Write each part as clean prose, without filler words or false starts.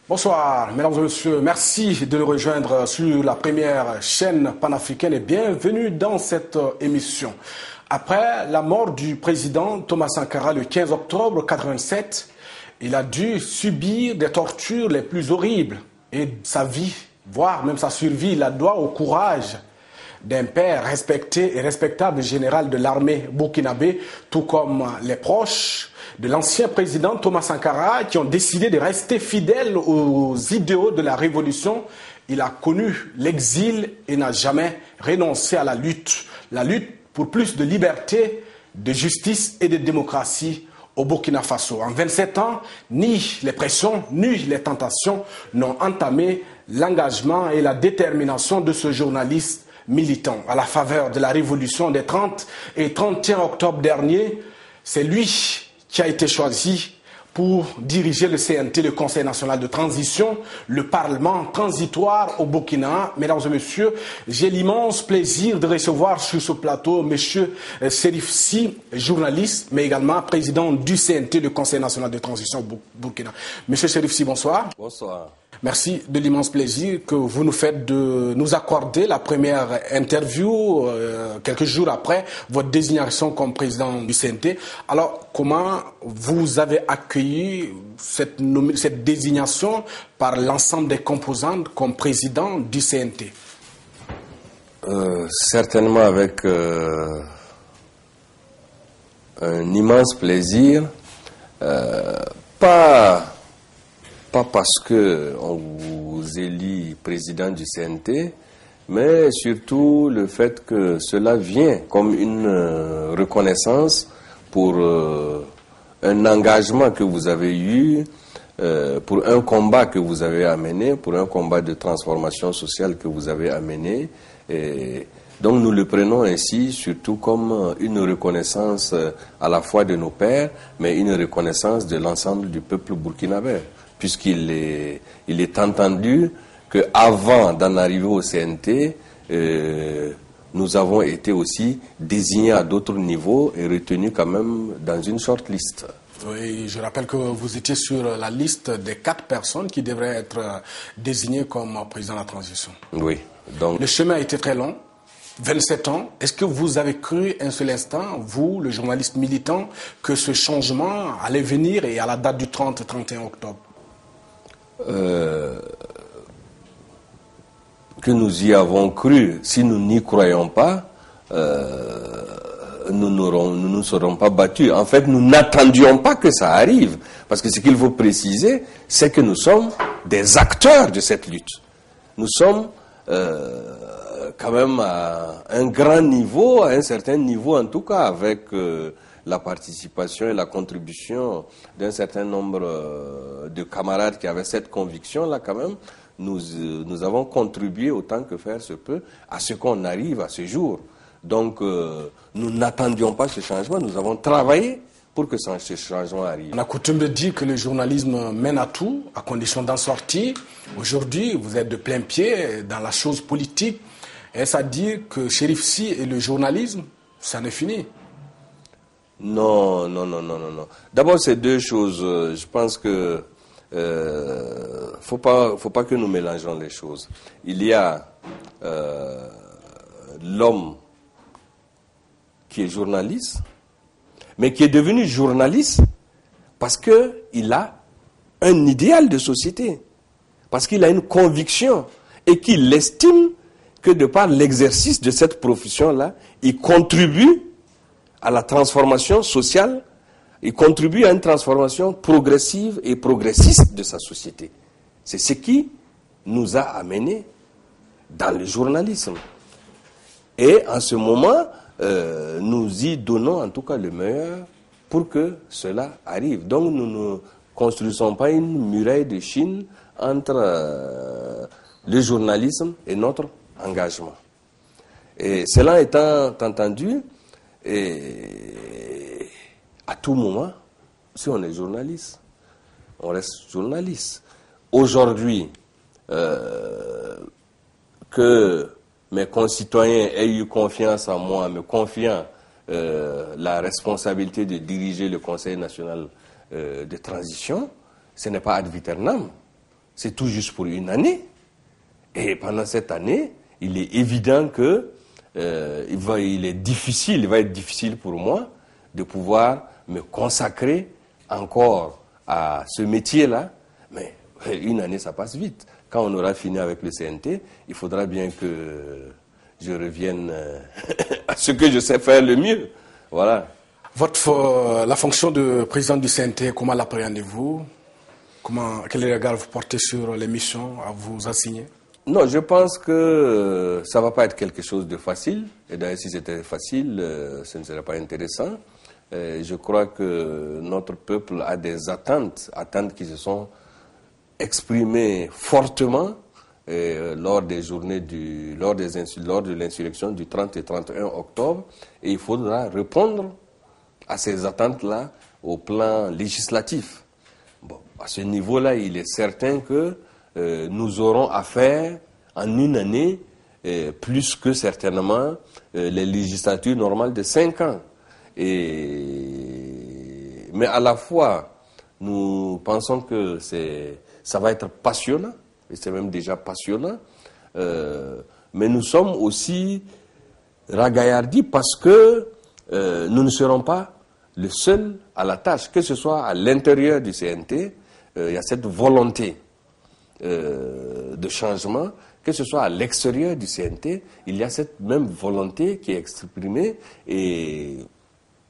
Bonsoir, mesdames et messieurs. Merci de nous rejoindre sur la première chaîne panafricaine et bienvenue dans cette émission. Après la mort du président Thomas Sankara le 15 octobre 1987, il a dû subir des tortures les plus horribles et sa vie, voire même sa survie, la doit au courage d'un père respecté et respectable général de l'armée burkinabé, tout comme les proches de l'ancien président Thomas Sankara qui ont décidé de rester fidèles aux idéaux de la révolution. Il a connu l'exil et n'a jamais renoncé à la lutte pour plus de liberté, de justice et de démocratie au Burkina Faso. En 27 ans, ni les pressions, ni les tentations n'ont entamé l'engagement et la détermination de ce journaliste militant. À la faveur de la révolution des 30 et 31 octobre dernier, c'est lui qui a été choisi pour diriger le CNT, le Conseil national de transition, le Parlement transitoire au Burkina. Mesdames et messieurs, j'ai l'immense plaisir de recevoir sur ce plateau M. Cherif Sy, journaliste, mais également président du CNT, le Conseil national de transition au Burkina. M. Cherif Sy, bonsoir. Bonsoir. Merci de l'immense plaisir que vous nous faites de nous accorder la première interview quelques jours après votre désignation comme président du CNT. Alors, comment vous avez accueilli cette désignation par l'ensemble des composantes comme président du CNT? Certainement avec un immense plaisir, pas parce qu'on vous élit président du CNT, mais surtout le fait que cela vient comme une reconnaissance pour un engagement que vous avez eu, pour un combat que vous avez amené, pour un combat de transformation sociale que vous avez amené. Et donc nous le prenons ainsi surtout comme une reconnaissance à la fois de nos pères, mais une reconnaissance de l'ensemble du peuple burkinabé. Puisqu'il est entendu qu'avant d'en arriver au CNT, nous avons été aussi désignés à d'autres niveaux et retenus quand même dans une shortlist. Oui, je rappelle que vous étiez sur la liste des 4 personnes qui devraient être désignées comme président de la transition. Oui. Donc, le chemin a été très long, 27 ans. Est-ce que vous avez cru un seul instant, vous, le journaliste militant, que ce changement allait venir et à la date du 30-31 octobre? Que nous y avons cru, si nous n'y croyons pas, nous ne nous serons pas battus. En fait, nous n'attendions pas que ça arrive. Parce que ce qu'il faut préciser, c'est que nous sommes des acteurs de cette lutte. Nous sommes quand même à un grand niveau, à un certain niveau en tout cas, avec la participation et la contribution d'un certain nombre de camarades qui avaient cette conviction-là quand même, nous avons contribué autant que faire se peut à ce qu'on arrive à ce jour. Donc nous n'attendions pas ce changement, nous avons travaillé pour que ce changement arrive. On a coutume de dire que le journalisme mène à tout, à condition d'en sortir. Aujourd'hui, vous êtes de plein pied dans la chose politique. Est-ce à dire que Cherif Sy et le journalisme, ça n'est fini? Non. D'abord, c'est deux choses. Je pense que faut pas que nous mélangeons les choses. Il y a l'homme qui est journaliste, mais qui est devenu journaliste parce que il a un idéal de société, parce qu'il a une conviction et qu'il estime que de par l'exercice de cette profession-là, il contribue à la transformation sociale, il contribue à une transformation progressive et progressiste de sa société. C'est ce qui nous a amenés dans le journalisme. Et en ce moment, nous y donnons en tout cas le meilleur pour que cela arrive. Donc nous ne construisons pas une muraille de Chine entre le journalisme et notre engagement. Et cela étant entendu, et à tout moment, si on est journaliste, on reste journaliste. Aujourd'hui, que mes concitoyens aient eu confiance en moi, me confiant la responsabilité de diriger le Conseil national de transition, ce n'est pas ad viternam. c'est tout juste pour une année. Et pendant cette année, il est évident que il va être difficile pour moi de pouvoir me consacrer encore à ce métier-là. Mais une année, ça passe vite. Quand on aura fini avec le CNT, il faudra bien que je revienne à ce que je sais faire le mieux. Voilà. La fonction de président du CNT, comment l'appréhendez-vous? Quel regard vous portez sur les missions à vous assigner? Non, je pense que ça ne va pas être quelque chose de facile. Et d'ailleurs, si c'était facile, ce ne serait pas intéressant. Je crois que notre peuple a des attentes qui se sont exprimées fortement lors des journées lors de l'insurrection du 30 et 31 octobre. Et il faudra répondre à ces attentes-là au plan législatif. Bon, à ce niveau-là, il est certain que nous aurons affaire en une année plus que certainement les législatures normales de 5 ans. Mais à la fois, nous pensons que ça va être passionnant, et c'est même déjà passionnant, mais nous sommes aussi ragaillardis parce que nous ne serons pas le seul à la tâche, que ce soit à l'intérieur du CNT, il y a cette volonté de changement, que ce soit à l'extérieur du CNT, il y a cette même volonté qui est exprimée et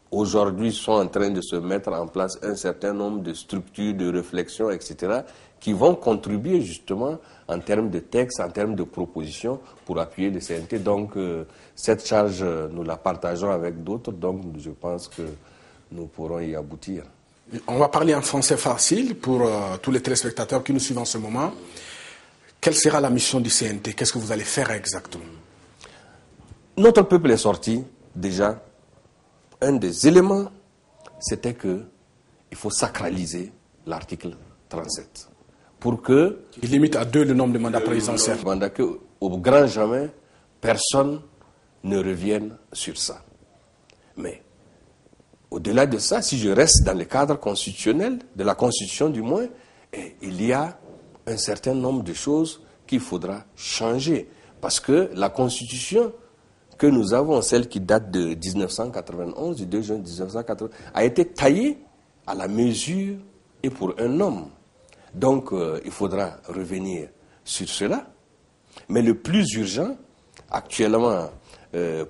aujourd'hui sont en train de se mettre en place un certain nombre de structures, de réflexion, etc., qui vont contribuer justement en termes de textes, en termes de propositions pour appuyer le CNT. Donc cette charge, nous la partageons avec d'autres, donc je pense que nous pourrons y aboutir. On va parler en français facile pour tous les téléspectateurs qui nous suivent en ce moment. Quelle sera la mission du CNT? Qu'est-ce que vous allez faire exactement? Notre peuple est sorti déjà. Un des éléments, c'était qu'il faut sacraliser l'article 37. Pour que... Il limite à 2 le nombre de mandats présidentiels. Au grand jamais, personne ne revienne sur ça. Mais au-delà de ça, si je reste dans le cadre constitutionnel, de la Constitution du moins, il y a un certain nombre de choses qu'il faudra changer. Parce que la Constitution que nous avons, celle qui date de 1991, du 2 juin 1991, a été taillée à la mesure et pour un homme. Donc, il faudra revenir sur cela. Mais le plus urgent, actuellement,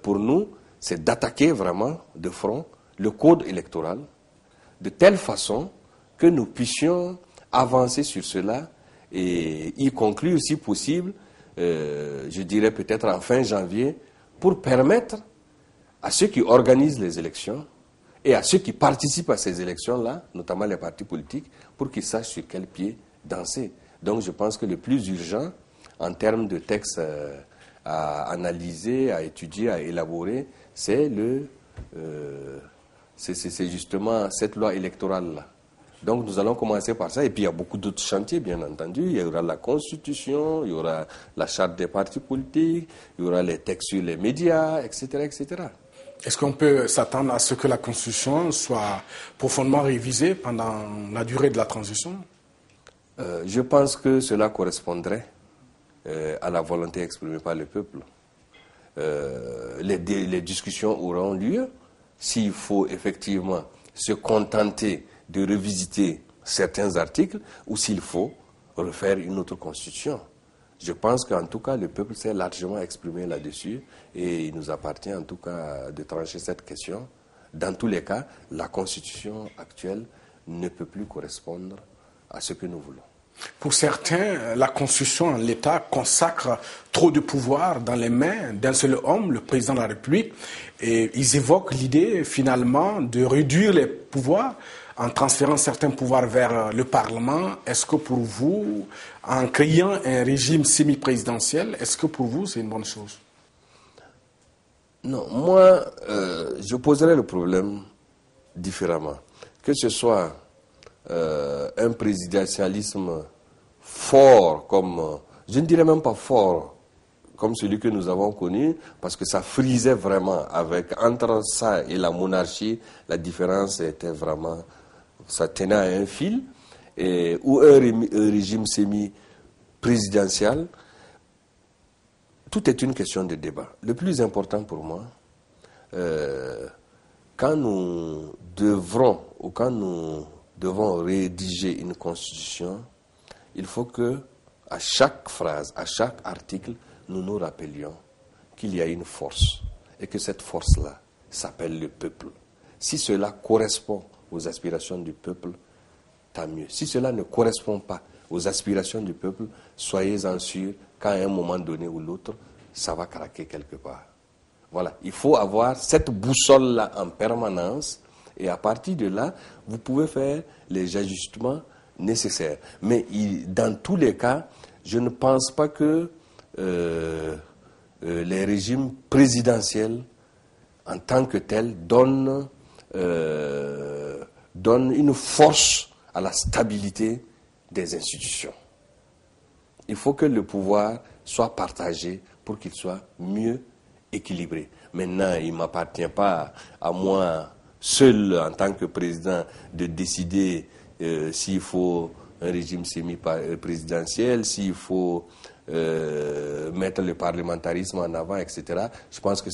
pour nous, c'est d'attaquer vraiment de front le code électoral de telle façon que nous puissions avancer sur cela et y conclure, si possible, je dirais peut-être en fin janvier, pour permettre à ceux qui organisent les élections et à ceux qui participent à ces élections-là, notamment les partis politiques, pour qu'ils sachent sur quel pied danser. Donc je pense que le plus urgent, en termes de textes à analyser, à étudier, à élaborer, c'est justement cette loi électorale-là. Donc nous allons commencer par ça, et puis il y a beaucoup d'autres chantiers, bien entendu. Il y aura la Constitution, il y aura la charte des partis politiques, il y aura les textes sur les médias, etc., etc. Est-ce qu'on peut s'attendre à ce que la Constitution soit profondément révisée pendant la durée de la transition? Je pense que cela correspondrait à la volonté exprimée par le peuple. Les discussions auront lieu. S'il faut effectivement se contenter de revisiter certains articles ou s'il faut refaire une autre constitution. Je pense qu'en tout cas, le peuple s'est largement exprimé là-dessus et il nous appartient en tout cas de trancher cette question. Dans tous les cas, la constitution actuelle ne peut plus correspondre à ce que nous voulons. Pour certains, la Constitution en l'État consacre trop de pouvoir dans les mains d'un seul homme, le président de la République, et ils évoquent l'idée finalement de réduire les pouvoirs en transférant certains pouvoirs vers le Parlement. Est-ce que pour vous, en créant un régime semi-présidentiel, est-ce que pour vous c'est une bonne chose? Non, moi, je poserais le problème différemment. Que ce soit un présidentialisme fort, comme, je ne dirais même pas fort, comme celui que nous avons connu, parce que ça frisait vraiment entre ça et la monarchie, la différence était vraiment, ça tenait à un fil, ou un régime présidentielle, tout est une question de débat. Le plus important pour moi, quand nous devrons ou quand nous devons rédiger une constitution, il faut que à chaque phrase, à chaque article, nous nous rappelions qu'il y a une force et que cette force-là s'appelle le peuple. Si cela correspond aux aspirations du peuple, tant mieux. Si cela ne correspond pas aux aspirations du peuple, soyez-en sûrs qu'à un moment donné ou l'autre, ça va craquer quelque part. Voilà, il faut avoir cette boussole-là en permanence et à partir de là, vous pouvez faire les ajustements nécessaires. Mais dans tous les cas, je ne pense pas que les régimes présidentiels en tant que tels donnent une force à la stabilité des institutions. Il faut que le pouvoir soit partagé pour qu'il soit mieux équilibré. Maintenant, il ne m'appartient pas à moi seul en tant que président de décider s'il faut un régime semi-présidentiel, s'il faut mettre le parlementarisme en avant, etc. Je pense que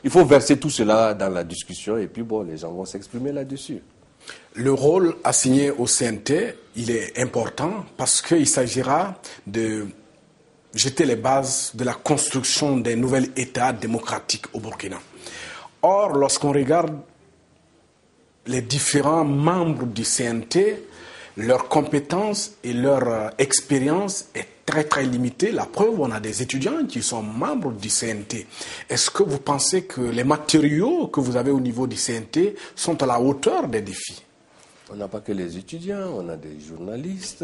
il faut verser tout cela dans la discussion et puis bon, les gens vont s'exprimer là-dessus. Le rôle assigné au CNT, il est important parce qu'il s'agira de jeter les bases de la construction d'un nouvel État démocratique au Burkina. Or, lorsqu'on regarde les différents membres du CNT, leur compétence et leur expérience est très très limitée. La preuve, on a des étudiants qui sont membres du CNT. Est-ce que vous pensez que les matériaux que vous avez au niveau du CNT sont à la hauteur des défis? On n'a pas que les étudiants, on a des journalistes,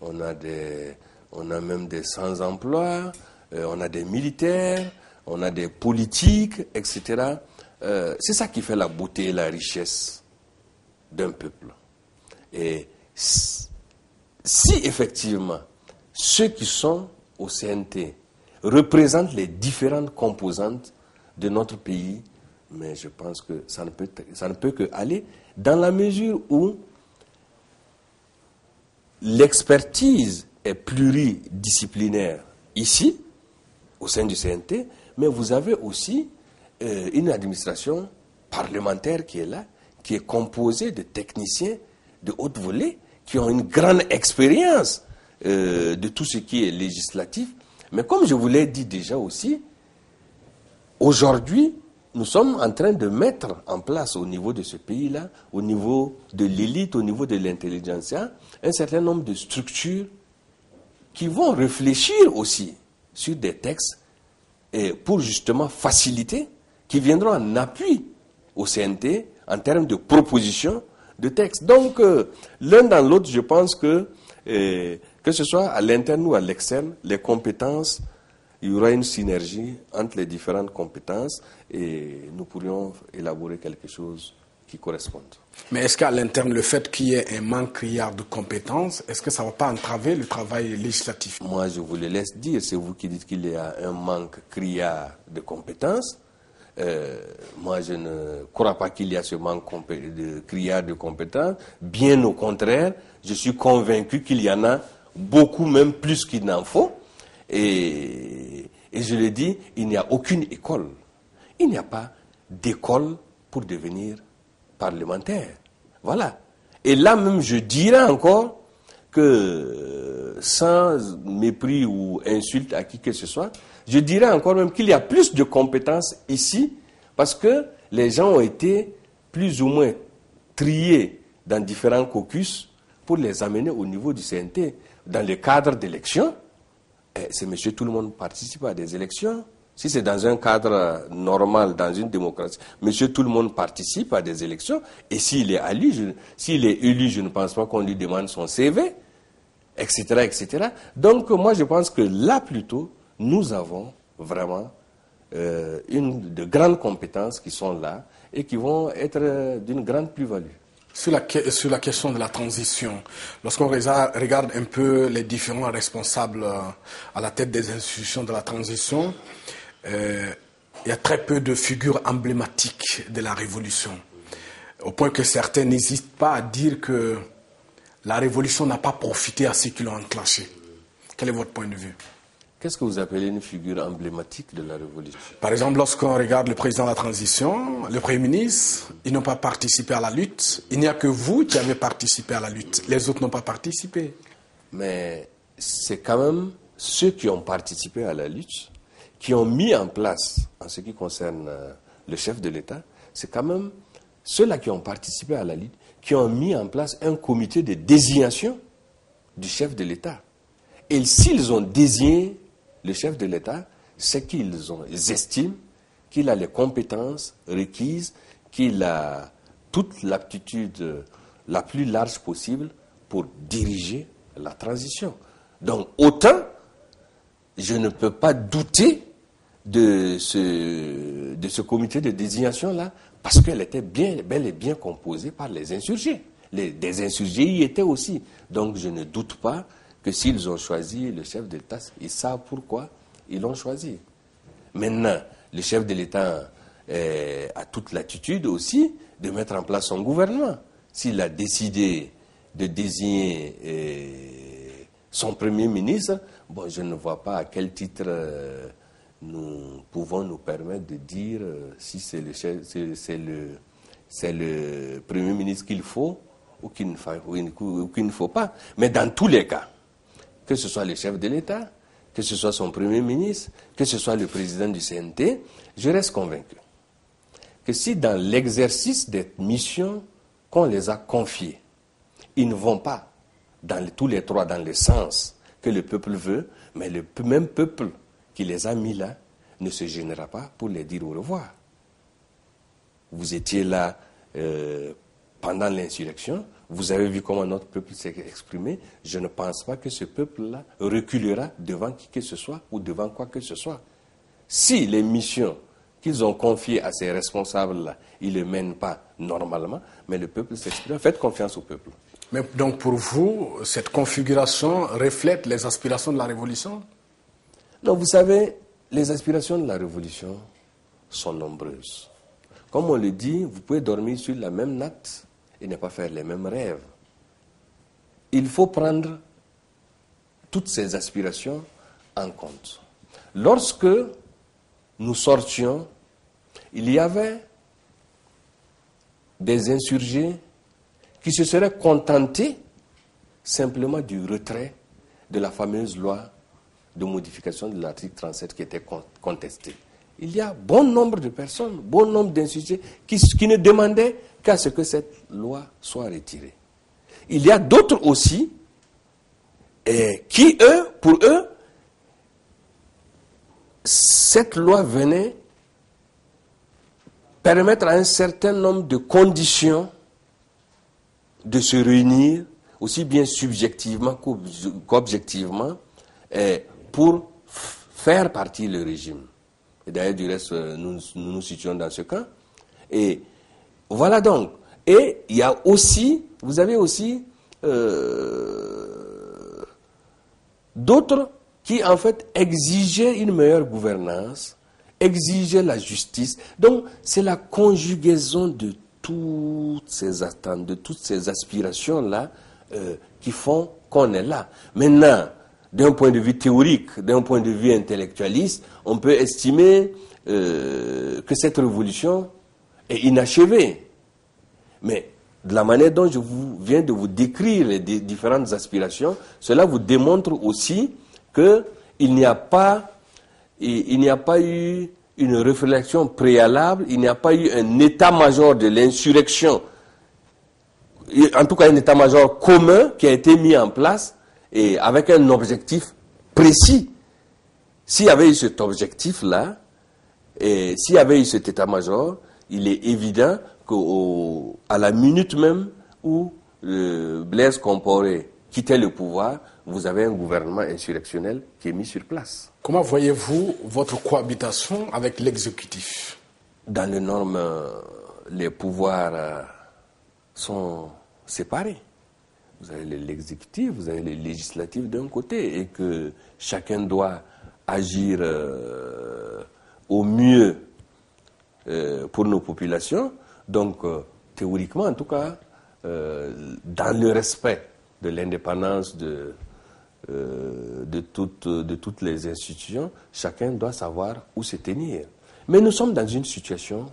on a même des sans-emploi, on a des militaires, on a des politiques, etc. C'est ça qui fait la beauté et la richesse d'un peuple. Et si effectivement ceux qui sont au CNT représentent les différentes composantes de notre pays, mais je pense que ça ne peut que aller dans la mesure où l'expertise est pluridisciplinaire ici, au sein du CNT, mais vous avez aussi une administration parlementaire qui est là, qui est composée de techniciens de haute volée, qui ont une grande expérience de tout ce qui est législatif. Mais comme je vous l'ai dit déjà aussi, aujourd'hui, nous sommes en train de mettre en place au niveau de ce pays-là, au niveau de l'élite, au niveau de l'intelligentsia, un certain nombre de structures qui vont réfléchir aussi sur des textes pour justement faciliter, qui viendront en appui au CNT en termes de propositions de textes. Donc, l'un dans l'autre, je pense que ce soit à l'interne ou à l'externe, les compétences, il y aura une synergie entre les différentes compétences et nous pourrions élaborer quelque chose qui corresponde. Mais est-ce qu'à l'interne, le fait qu'il y ait un manque criard de compétences, est-ce que ça ne va pas entraver le travail législatif? Moi, je vous le laisse dire. C'est vous qui dites qu'il y a un manque criard de compétences. Moi, je ne crois pas qu'il y a ce manque de criard de compétences. Bien au contraire, je suis convaincu qu'il y en a beaucoup, même plus qu'il n'en faut. Et je le dis, il n'y a aucune école. Il n'y a pas d'école pour devenir parlementaire. Voilà. Et là même, je dirais encore que, sans mépris ou insulte à qui que ce soit, je dirais encore même qu'il y a plus de compétences ici parce que les gens ont été plus ou moins triés dans différents caucus pour les amener au niveau du CNT. Dans le cadre d'élections, c'est monsieur tout le monde participe à des élections. Si c'est dans un cadre normal, dans une démocratie, monsieur tout le monde participe à des élections. Et s'il est élu, je ne pense pas qu'on lui demande son CV, etc., etc. Donc moi je pense que là plutôt, nous avons vraiment de grandes compétences qui sont là et qui vont être d'une grande plus-value. Sur la question de la transition, lorsqu'on regarde un peu les différents responsables à la tête des institutions de la transition, il y a très peu de figures emblématiques de la révolution, au point que certains n'hésitent pas à dire que la révolution n'a pas profité à ceux qui l'ont enclenchée. Quel est votre point de vue? Qu'est-ce que vous appelez une figure emblématique de la révolution? Par exemple, lorsqu'on regarde le président de la transition, le Premier ministre, ils n'ont pas participé à la lutte. Il n'y a que vous qui avez participé à la lutte. Les autres n'ont pas participé. Mais c'est quand même ceux qui ont participé à la lutte, qui ont mis en place, en ce qui concerne le chef de l'État, c'est quand même ceux-là qui ont participé à la lutte, qui ont mis en place un comité de désignation du chef de l'État. Et s'ils ont désigné le chef de l'État, c'est qu'ils estiment qu'il a les compétences requises, qu'il a toute l'aptitude la plus large possible pour diriger la transition. Donc, autant, je ne peux pas douter de ce comité de désignation-là, parce qu'elle était bel et bien composée par les insurgés. Des insurgés y étaient aussi. Donc, je ne doute pas que s'ils ont choisi le chef de l'État, ils savent pourquoi ils l'ont choisi. Maintenant, le chef de l'État a toute l'attitude aussi de mettre en place son gouvernement. S'il a décidé de désigner son Premier ministre, bon, je ne vois pas à quel titre nous pouvons nous permettre de dire si c'est le Premier ministre qu'il faut ou qu'il ne faut pas. Mais dans tous les cas, que ce soit le chef de l'État, que ce soit son Premier ministre, que ce soit le président du CNT, je reste convaincu que si dans l'exercice des missions qu'on les a confiées, ils ne vont pas tous les trois dans le sens que le peuple veut, mais le même peuple qui les a mis là ne se gênera pas pour les dire au revoir. Vous étiez là pendant l'insurrection, vous avez vu comment notre peuple s'est exprimé. Je ne pense pas que ce peuple-là reculera devant qui que ce soit ou devant quoi que ce soit. Si les missions qu'ils ont confiées à ces responsables-là, ils ne les mènent pas normalement, mais le peuple s'exprime. Faites confiance au peuple. Mais donc pour vous, cette configuration reflète les aspirations de la révolution? Non, vous savez, les aspirations de la révolution sont nombreuses. Comme on le dit, vous pouvez dormir sur la même natte et ne pas faire les mêmes rêves. Il faut prendre toutes ces aspirations en compte. Lorsque nous sortions, il y avait des insurgés qui se seraient contentés simplement du retrait de la fameuse loi de modification de l'article 37 qui était contestée. Il y a bon nombre de personnes, bon nombre d'insurgés qui ne demandaient qu'à ce que cette loi soit retirée. Il y a d'autres aussi qui, pour eux, cette loi venait permettre à un certain nombre de conditions de se réunir, aussi bien subjectivement qu'objectivement, pour faire partie du régime. Et d'ailleurs, du reste, nous nous situons dans ce cas. Et voilà donc. Et il y a aussi, vous avez aussi d'autres qui, en fait, exigeaient une meilleure gouvernance, exigeaient la justice. Donc, c'est la conjugaison de toutes ces attentes, de toutes ces aspirations-là qui font qu'on est là. Maintenant, d'un point de vue théorique, d'un point de vue intellectualiste, on peut estimer que cette révolution est inachevée. Mais de la manière dont je viens de vous décrire les différentes aspirations, cela vous démontre aussi qu'il n'y a pas eu une réflexion préalable, il n'y a pas eu un état-major de l'insurrection, en tout cas un état-major commun qui a été mis en place et avec un objectif précis. S'il y avait eu cet objectif-là, et s'il y avait eu cet état-major, il est évident qu'à la minute même où Blaise Compaoré quittait le pouvoir, vous avez un gouvernement insurrectionnel qui est mis sur place. Comment voyez-vous votre cohabitation avec l'exécutif? Dans les normes, les pouvoirs sont séparés. Vous avez l'exécutif, vous avez le législatif d'un côté, et que chacun doit agir au mieux pour nos populations. Donc, théoriquement, en tout cas, dans le respect de l'indépendance de de toutes les institutions, chacun doit savoir où se tenir. Mais nous sommes dans une situation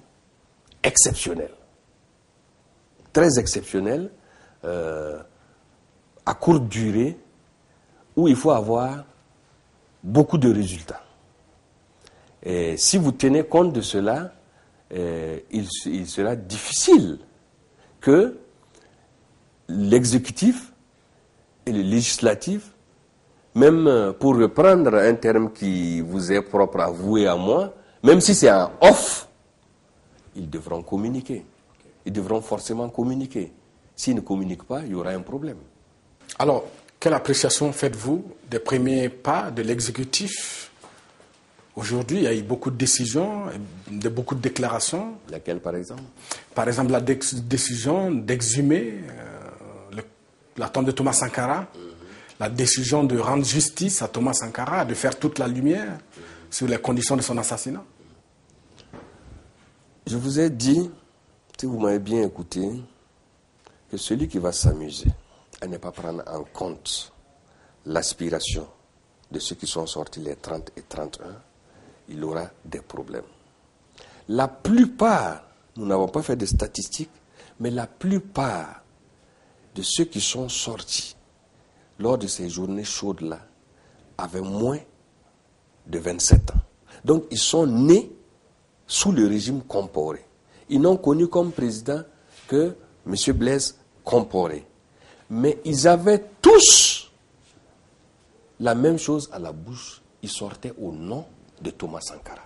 exceptionnelle, très exceptionnelle, à courte durée, où il faut avoir beaucoup de résultats. Et si vous tenez compte de cela, il sera difficile que l'exécutif et le législatif, même pour reprendre un terme qui vous est propre à vous et à moi, même si c'est en off, ils devront communiquer. Ils devront forcément communiquer. S'ils ne communiquent pas, il y aura un problème. Alors, quelle appréciation faites-vous des premiers pas de l'exécutif? Aujourd'hui, il y a eu beaucoup de décisions, beaucoup de déclarations. Laquelle, par exemple? Par exemple, la décision d'exhumer la tombe de Thomas Sankara, la décision de rendre justice à Thomas Sankara, de faire toute la lumière sur les conditions de son assassinat. Je vous ai dit, si vous m'avez bien écouté, que celui qui va s'amuser à ne pas prendre en compte l'aspiration de ceux qui sont sortis les 30 et 31, il aura des problèmes. La plupart, nous n'avons pas fait de statistiques, mais la plupart de ceux qui sont sortis lors de ces journées chaudes-là avaient moins de 27 ans. Donc ils sont nés sous le régime Compaoré. Ils n'ont connu comme président que M. Blaise Compaoré. Mais ils avaient tous la même chose à la bouche. Ils sortaient au nom de Thomas Sankara.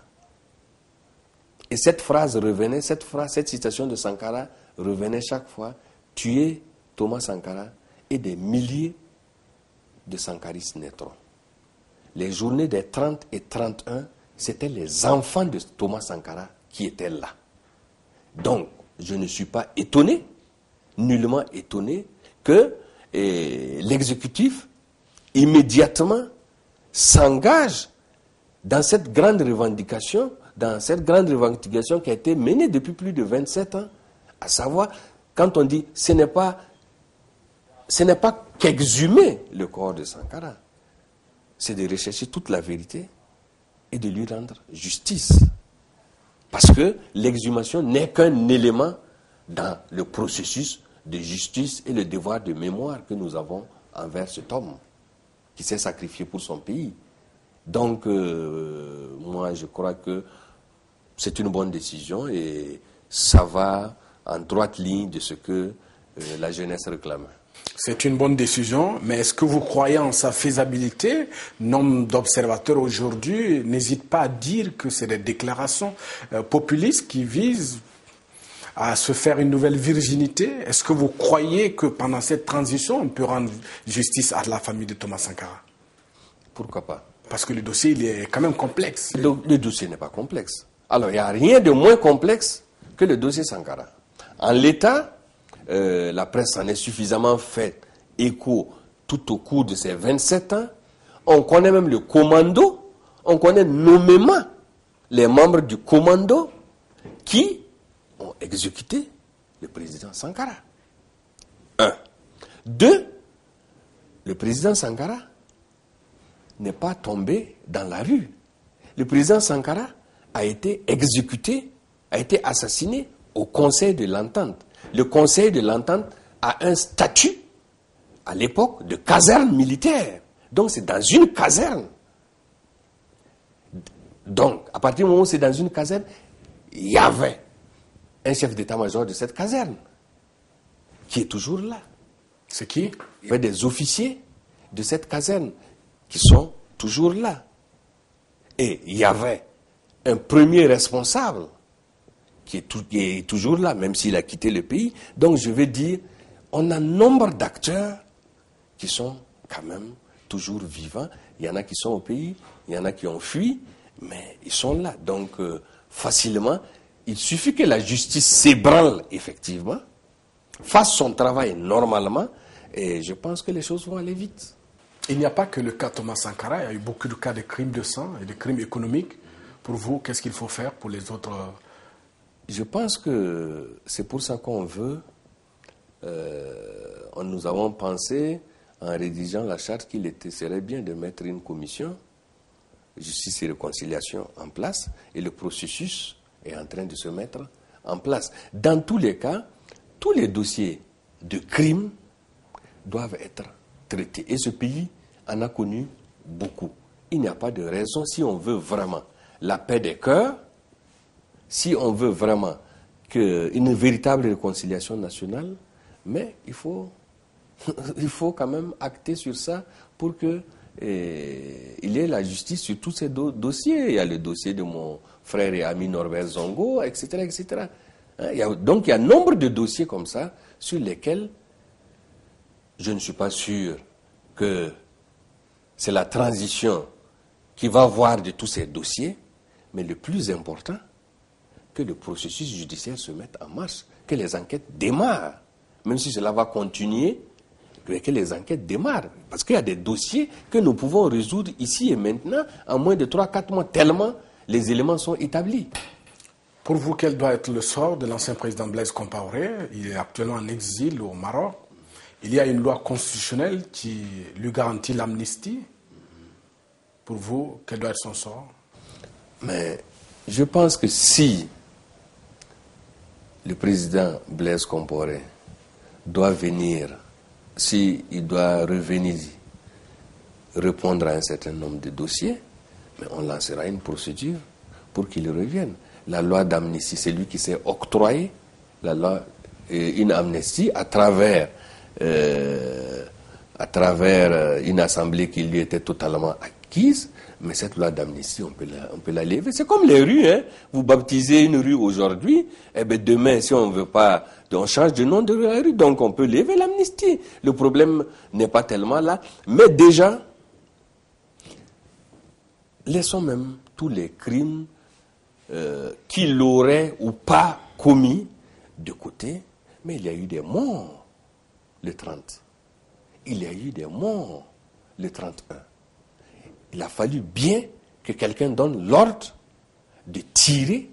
Et cette phrase revenait, cette citation de Sankara revenait chaque fois: tuer Thomas Sankara et des milliers de sankaristes naîtront. Les journées des 30 et 31, c'était les enfants de Thomas Sankara qui étaient là. Donc, je ne suis pas étonné, nullement étonné, que l'exécutif immédiatement s'engage dans cette grande revendication, qui a été menée depuis plus de 27 ans, à savoir, quand on dit, ce n'est pas qu'exhumer le corps de Sankara, c'est de rechercher toute la vérité et de lui rendre justice. Parce que l'exhumation n'est qu'un élément dans le processus de justice et le devoir de mémoire que nous avons envers cet homme qui s'est sacrifié pour son pays. Donc, moi, je crois que c'est une bonne décision et ça va en droite ligne de ce que la jeunesse réclame. C'est une bonne décision, mais est-ce que vous croyez en sa faisabilité? Nombre d'observateurs aujourd'hui n'hésitent pas à dire que c'est des déclarations populistes qui visent à se faire une nouvelle virginité. Est-ce que vous croyez que pendant cette transition, on peut rendre justice à la famille de Thomas Sankara? Pourquoi pas? Parce que le dossier, il est quand même complexe. Le dossier n'est pas complexe. Alors, il n'y a rien de moins complexe que le dossier Sankara. En l'état, la presse en est suffisamment fait écho tout au cours de ces 27 ans. On connaît même le commando, on connaît nommément les membres du commando qui ont exécuté le président Sankara. 1. 2. Le président Sankara n'est pas tombé dans la rue. Le président Sankara a été exécuté, a été assassiné au Conseil de l'Entente. Le Conseil de l'Entente a un statut, à l'époque, de caserne militaire. Donc c'est dans une caserne. Donc, à partir du moment où c'est dans une caserne, il y avait un chef d'état-major de cette caserne qui est toujours là. C'est qui? Il y avait des officiers de cette caserne qui sont toujours là. Et il y avait un premier responsable qui est toujours là, même s'il a quitté le pays. Donc je vais dire, on a nombre d'acteurs qui sont quand même toujours vivants. Il y en a qui sont au pays, il y en a qui ont fui, mais ils sont là. Donc facilement, il suffit que la justice s'ébranle effectivement, fasse son travail normalement, et je pense que les choses vont aller vite. Il n'y a pas que le cas Thomas Sankara, il y a eu beaucoup de cas de crimes de sang et de crimes économiques. Pour vous, qu'est-ce qu'il faut faire pour les autres? Je pense que c'est pour ça qu'on veut, nous avons pensé en rédigeant la charte qu'il serait bien de mettre une commission justice et réconciliation en place, et le processus est en train de se mettre en place. Dans tous les cas, tous les dossiers de crimes doivent être traités. Et ce pays en a connu beaucoup. Il n'y a pas de raison, si on veut vraiment la paix des cœurs, si on veut vraiment une véritable réconciliation nationale, mais il faut quand même acter sur ça pour que il y ait la justice sur tous ces dossiers. Il y a le dossier de mon frère et ami Norbert Zongo, etc. etc. Donc il y a nombre de dossiers comme ça sur lesquels je ne suis pas sûr que c'est la transition qui va voir de tous ces dossiers, mais le plus important, que le processus judiciaire se mette en marche, que les enquêtes démarrent, même si cela va continuer, que les enquêtes démarrent. Parce qu'il y a des dossiers que nous pouvons résoudre ici et maintenant en moins de 3-4 mois, tellement les éléments sont établis. Pour vous, quel doit être le sort de l'ancien président Blaise Compaoré? Il est actuellement en exil au Maroc. Il y a une loi constitutionnelle qui lui garantit l'amnistie. Pour vous, quel doit être son sort? Mais je pense que si le président Blaise Compaoré doit venir, s'il doit revenir répondre à un certain nombre de dossiers, mais on lancera une procédure pour qu'il revienne. La loi d'amnistie, c'est lui qui s'est octroyé la loi, une amnistie à travers une assemblée qui lui était totalement acquise. Mais cette loi d'amnistie, on peut la lever. C'est comme les rues, hein. Vous baptisez une rue aujourd'hui, et bien demain, si on ne veut pas, on change de nom de la rue, donc on peut lever l'amnistie. Le problème n'est pas tellement là. Mais déjà, laissons même tous les crimes qu'il aurait ou pas commis de côté. Mais il y a eu des morts le 30. Il y a eu des morts le 31. Il a fallu bien que quelqu'un donne l'ordre de tirer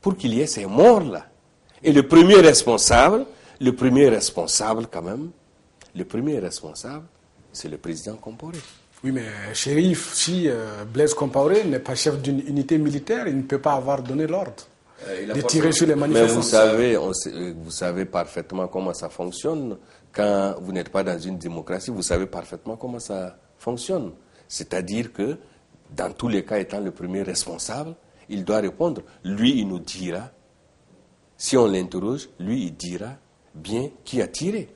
pour qu'il y ait ces morts-là. Et le premier responsable quand même, c'est le président Compaoré. Oui, mais Chérif, si Blaise Compaoré n'est pas chef d'une unité militaire, il ne peut pas avoir donné l'ordre de tirer sur les manifestants. Mais vous savez parfaitement comment ça fonctionne. Quand vous n'êtes pas dans une démocratie, vous savez parfaitement comment ça fonctionne. C'est-à-dire que, dans tous les cas, étant le premier responsable, il doit répondre. Lui, il nous dira, si on l'interroge, lui, il dira bien qui a tiré.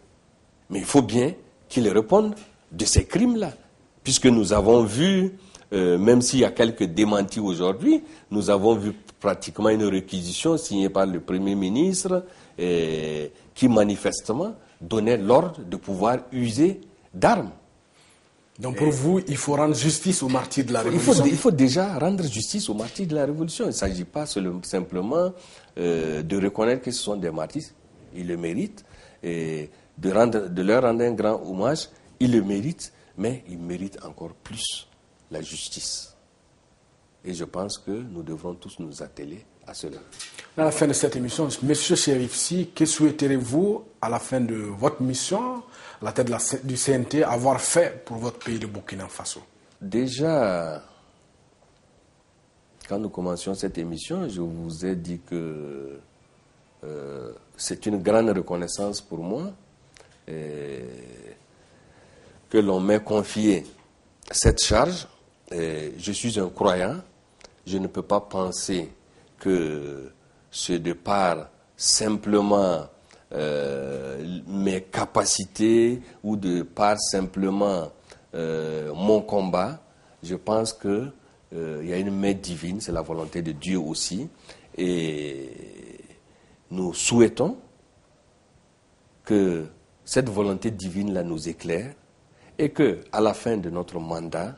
Mais il faut bien qu'il réponde de ces crimes-là. Puisque nous avons vu, même s'il y a quelques démentis aujourd'hui, nous avons vu pratiquement une réquisition signée par le Premier ministre qui manifestement donnait l'ordre de pouvoir user d'armes. Donc pour vous, il faut rendre justice aux martyrs de la Révolution. Il faut déjà rendre justice aux martyrs de la Révolution. Il ne s'agit pas simplement de reconnaître que ce sont des martyrs. Ils le méritent. Et de leur rendre un grand hommage. Ils le méritent, mais ils méritent encore plus la justice. Et je pense que nous devrons tous nous atteler à cela. À la fin de cette émission, Monsieur Chérif Sy, que souhaiterez-vous à la fin de votre mission, à la tête du CNT, avoir fait pour votre pays de Burkina Faso? Déjà, quand nous commencions cette émission, je vous ai dit que c'est une grande reconnaissance pour moi que l'on m'ait confié cette charge. Je suis un croyant, je ne peux pas penser que c'est de par simplement mes capacités ou de par simplement mon combat. Je pense que il y a une main divine, c'est la volonté de Dieu aussi, et nous souhaitons que cette volonté divine-là nous éclaire et que à la fin de notre mandat,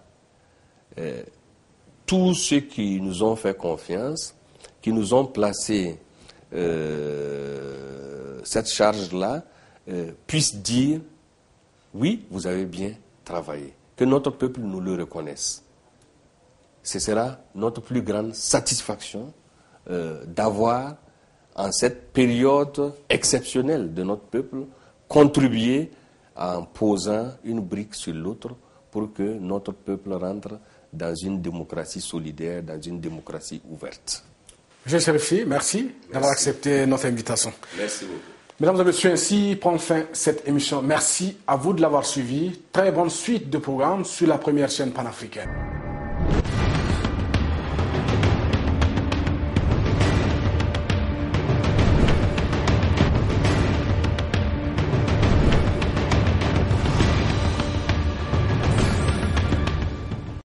tous ceux qui nous ont fait confiance, qui nous ont placé cette charge-là, puissent dire oui, vous avez bien travaillé, que notre peuple nous le reconnaisse. Ce sera notre plus grande satisfaction d'avoir, en cette période exceptionnelle de notre peuple, contribué en posant une brique sur l'autre pour que notre peuple rentre dans une démocratie solidaire, dans une démocratie ouverte. M. Cherifi, merci d'avoir accepté notre invitation. Merci beaucoup. Mesdames et messieurs, ainsi prend fin cette émission. Merci à vous de l'avoir suivi. Très bonne suite de programmes sur la première chaîne panafricaine.